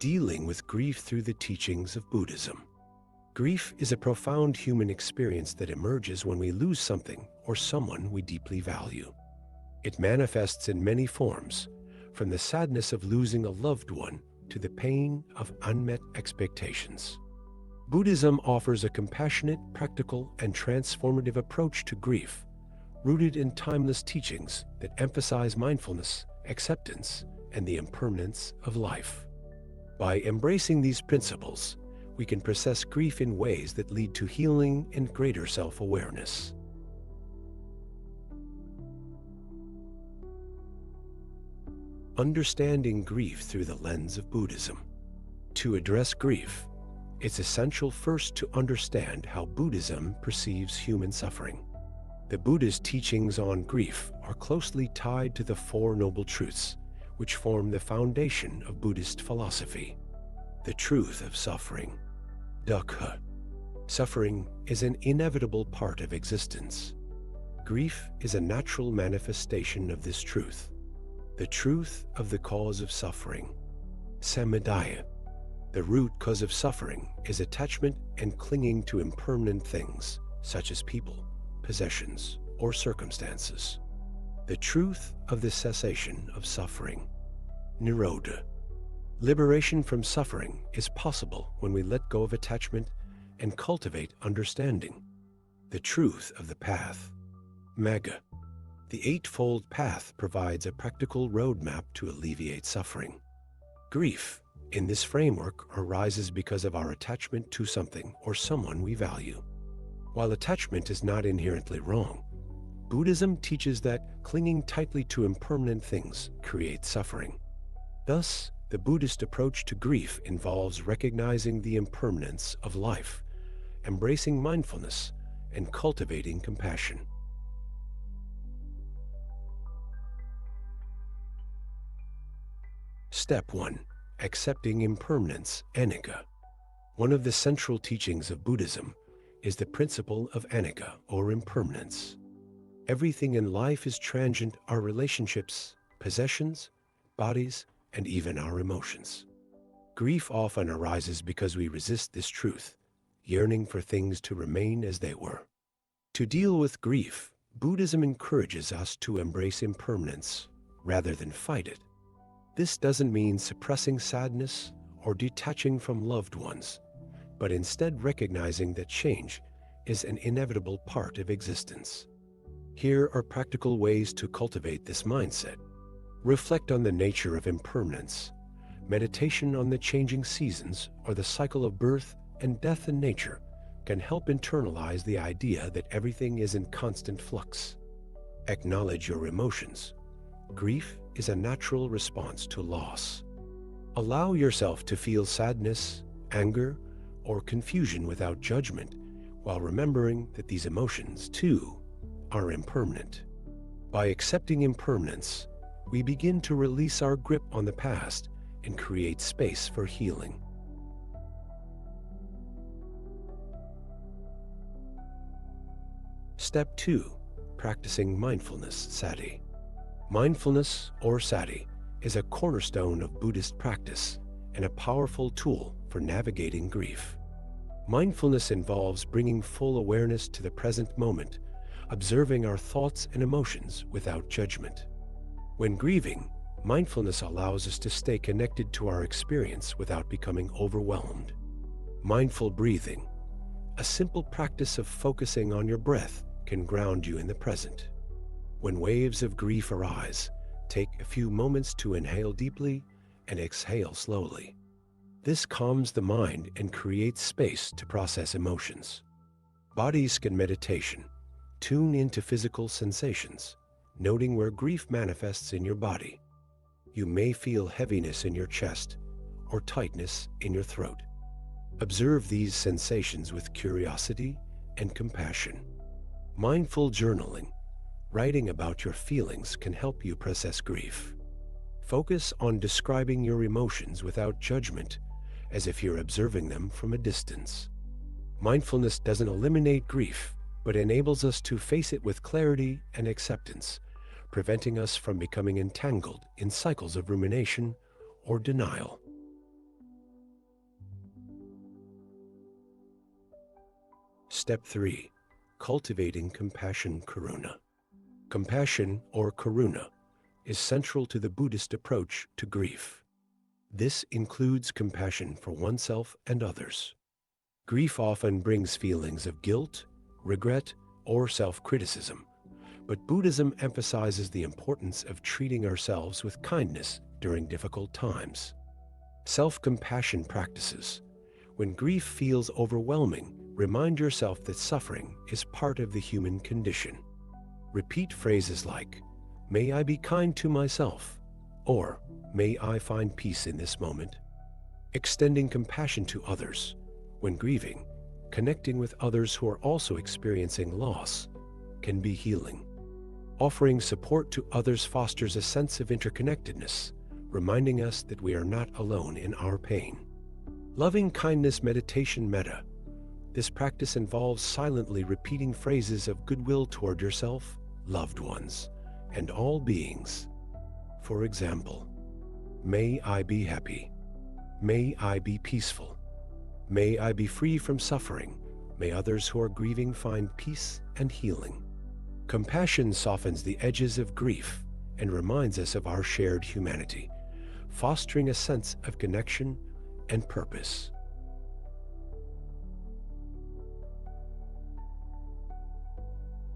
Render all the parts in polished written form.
dealing with grief through the teachings of Buddhism. Grief is a profound human experience that emerges when we lose something or someone we deeply value. It manifests in many forms, from the sadness of losing a loved one to the pain of unmet expectations. Buddhism offers a compassionate, practical, and transformative approach to grief, rooted in timeless teachings that emphasize mindfulness, acceptance, and the impermanence of life. By embracing these principles, we can process grief in ways that lead to healing and greater self-awareness. Understanding grief through the lens of Buddhism. To address grief, it's essential first to understand how Buddhism perceives human suffering. The Buddha's teachings on grief are closely tied to the Four Noble Truths, which form the foundation of Buddhist philosophy. The truth of suffering. Dukkha. Suffering is an inevitable part of existence. Grief is a natural manifestation of this truth. The truth of the cause of suffering. Samudaya. The root cause of suffering is attachment and clinging to impermanent things, such as people, possessions, or circumstances. The truth of the cessation of suffering. Nirodha. Liberation from suffering is possible when we let go of attachment and cultivate understanding. The truth of the path. Magga. The Eightfold Path provides a practical roadmap to alleviate suffering. Grief, in this framework, arises because of our attachment to something or someone we value. While attachment is not inherently wrong, Buddhism teaches that clinging tightly to impermanent things creates suffering. Thus, the Buddhist approach to grief involves recognizing the impermanence of life, embracing mindfulness, and cultivating compassion. Step 1. Accepting impermanence, anicca. One of the central teachings of Buddhism is the principle of anicca, or impermanence. Everything in life is transient: our relationships, possessions, bodies, and even our emotions. Grief often arises because we resist this truth, yearning for things to remain as they were. To deal with grief, Buddhism encourages us to embrace impermanence rather than fight it. This doesn't mean suppressing sadness or detaching from loved ones, but instead recognizing that change is an inevitable part of existence. Here are practical ways to cultivate this mindset. Reflect on the nature of impermanence. Meditation on the changing seasons or the cycle of birth and death in nature can help internalize the idea that everything is in constant flux. Acknowledge your emotions. Grief is a natural response to loss. Allow yourself to feel sadness, anger, or confusion without judgment, while remembering that these emotions, too, are impermanent. By accepting impermanence, we begin to release our grip on the past and create space for healing. Step 2. Practicing mindfulness, sati. Mindfulness, or sati, is a cornerstone of Buddhist practice and a powerful tool for navigating grief. Mindfulness involves bringing full awareness to the present moment, observing our thoughts and emotions without judgment. When grieving, mindfulness allows us to stay connected to our experience without becoming overwhelmed. Mindful breathing, a simple practice of focusing on your breath, can ground you in the present. When waves of grief arise, take a few moments to inhale deeply and exhale slowly. This calms the mind and creates space to process emotions. Body scan meditation. Tune into physical sensations, noting where grief manifests in your body. You may feel heaviness in your chest or tightness in your throat. Observe these sensations with curiosity and compassion. Mindful journaling. Writing about your feelings can help you process grief. Focus on describing your emotions without judgment, as if you're observing them from a distance. Mindfulness doesn't eliminate grief, but enables us to face it with clarity and acceptance, preventing us from becoming entangled in cycles of rumination or denial. Step 3. Cultivating compassion karuna. Compassion, or karuna, is central to the Buddhist approach to grief. This includes compassion for oneself and others. Grief often brings feelings of guilt, regret, or self-criticism, but Buddhism emphasizes the importance of treating ourselves with kindness during difficult times. Self-compassion practices. When grief feels overwhelming, remind yourself that suffering is part of the human condition. Repeat phrases like, "May I be kind to myself," or "May I find peace in this moment." Extending compassion to others. When grieving, connecting with others who are also experiencing loss can be healing. Offering support to others fosters a sense of interconnectedness, reminding us that we are not alone in our pain. Loving kindness meditation metta. This practice involves silently repeating phrases of goodwill toward yourself, loved ones, and all beings. For example, "May I be happy. May I be peaceful. May I be free from suffering. May others who are grieving find peace and healing." Compassion softens the edges of grief and reminds us of our shared humanity, fostering a sense of connection and purpose.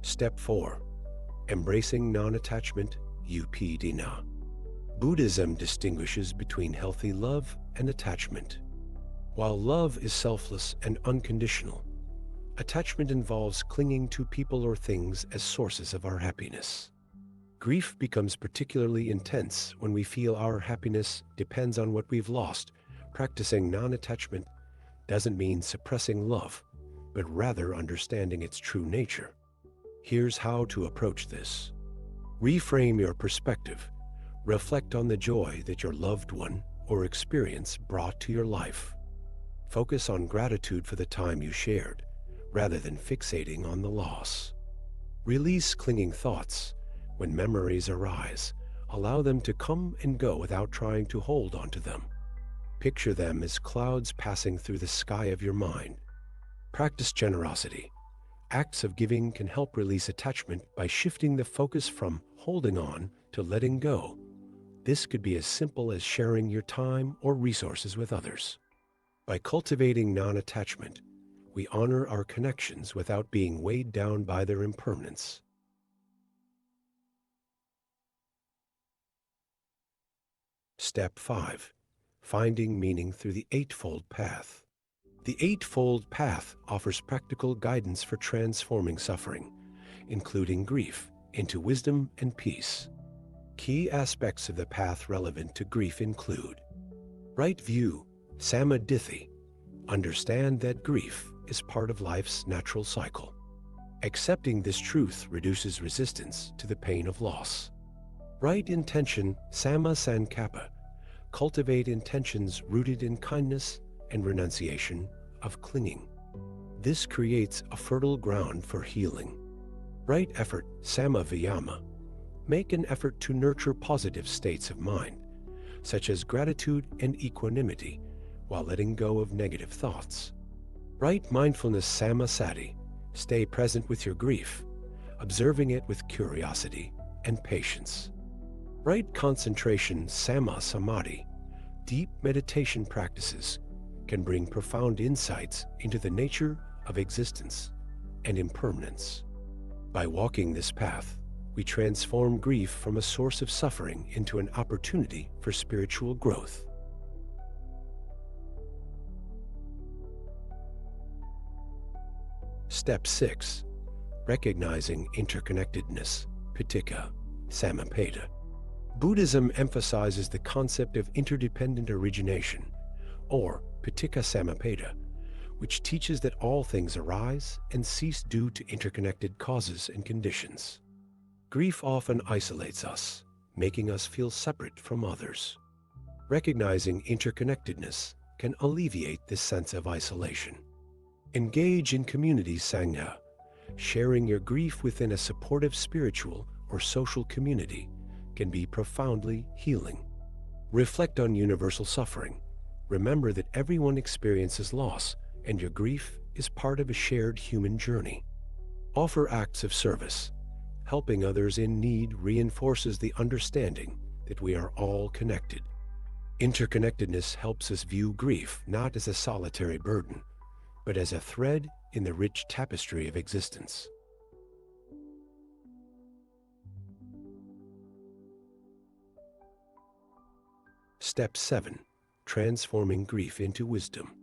Step 4. Embracing non-attachment, updana. Buddhism distinguishes between healthy love and attachment. While love is selfless and unconditional, attachment involves clinging to people or things as sources of our happiness. Grief becomes particularly intense when we feel our happiness depends on what we've lost. Practicing non-attachment doesn't mean suppressing love, but rather understanding its true nature. Here's how to approach this. Reframe your perspective. Reflect on the joy that your loved one or experience brought to your life. Focus on gratitude for the time you shared, rather than fixating on the loss. Release clinging thoughts. When memories arise, allow them to come and go without trying to hold onto them. Picture them as clouds passing through the sky of your mind. Practice generosity. Acts of giving can help release attachment by shifting the focus from holding on to letting go. This could be as simple as sharing your time or resources with others. By cultivating non-attachment, we honor our connections without being weighed down by their impermanence. Step 5. Finding meaning through the Eightfold Path. The Eightfold Path offers practical guidance for transforming suffering, including grief, into wisdom and peace. Key aspects of the path relevant to grief include: right view, samadhi. Understand that grief is part of life's natural cycle. Accepting this truth reduces resistance to the pain of loss. Right intention, samma sankappa. Cultivate intentions rooted in kindness and renunciation of clinging. This creates a fertile ground for healing. Right effort, samma viyama. Make an effort to nurture positive states of mind, such as gratitude and equanimity, while letting go of negative thoughts. Right mindfulness, samma sati. Stay present with your grief, observing it with curiosity and patience. Right concentration, samma samadhi. Deep meditation practices can bring profound insights into the nature of existence and impermanence. By walking this path, we transform grief from a source of suffering into an opportunity for spiritual growth. Step 6. Recognizing interconnectedness, pittika samappada. Buddhism emphasizes the concept of interdependent origination, or pittika samappada, which teaches that all things arise and cease due to interconnected causes and conditions. Grief often isolates us, making us feel separate from others. Recognizing interconnectedness can alleviate this sense of isolation. Engage in community sangha. Sharing your grief within a supportive spiritual or social community can be profoundly healing. Reflect on universal suffering. Remember that everyone experiences loss, and your grief is part of a shared human journey. Offer acts of service. Helping others in need reinforces the understanding that we are all connected. Interconnectedness helps us view grief not as a solitary burden, but as a thread in the rich tapestry of existence. Step 7. Transforming grief into wisdom.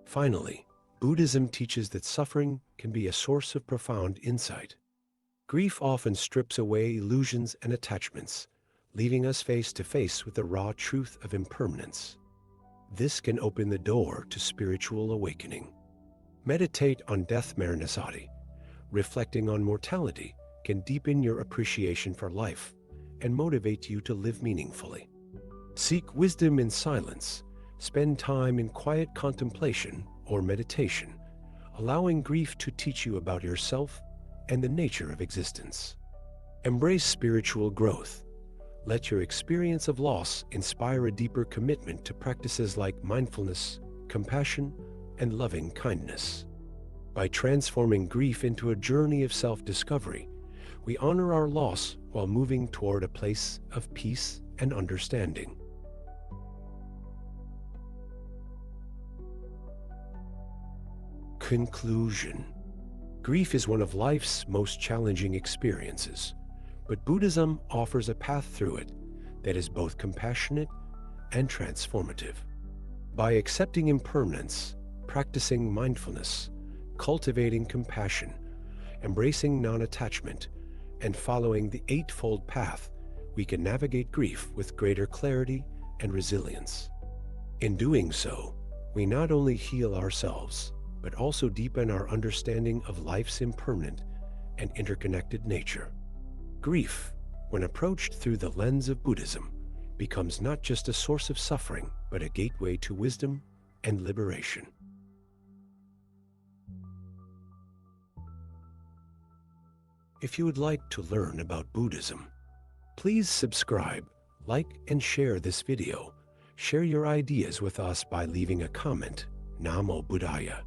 Finally, Buddhism teaches that suffering can be a source of profound insight. Grief often strips away illusions and attachments, leaving us face to face with the raw truth of impermanence. This can open the door to spiritual awakening. Meditate on death maranasati. Reflecting on mortality can deepen your appreciation for life and motivate you to live meaningfully. Seek wisdom in silence. Spend time in quiet contemplation or meditation, allowing grief to teach you about yourself and the nature of existence. Embrace spiritual growth. Let your experience of loss inspire a deeper commitment to practices like mindfulness, compassion, and loving kindness. By transforming grief into a journey of self-discovery, we honor our loss while moving toward a place of peace and understanding. Conclusion. Grief is one of life's most challenging experiences, but Buddhism offers a path through it that is both compassionate and transformative. By accepting impermanence, practicing mindfulness, cultivating compassion, embracing non-attachment, and following the Eightfold Path, we can navigate grief with greater clarity and resilience. In doing so, we not only heal ourselves, but also deepen our understanding of life's impermanent and interconnected nature. Grief, when approached through the lens of Buddhism, becomes not just a source of suffering, but a gateway to wisdom and liberation. If you would like to learn about Buddhism, please subscribe, like, and share this video. Share your ideas with us by leaving a comment. Namo Buddhaya.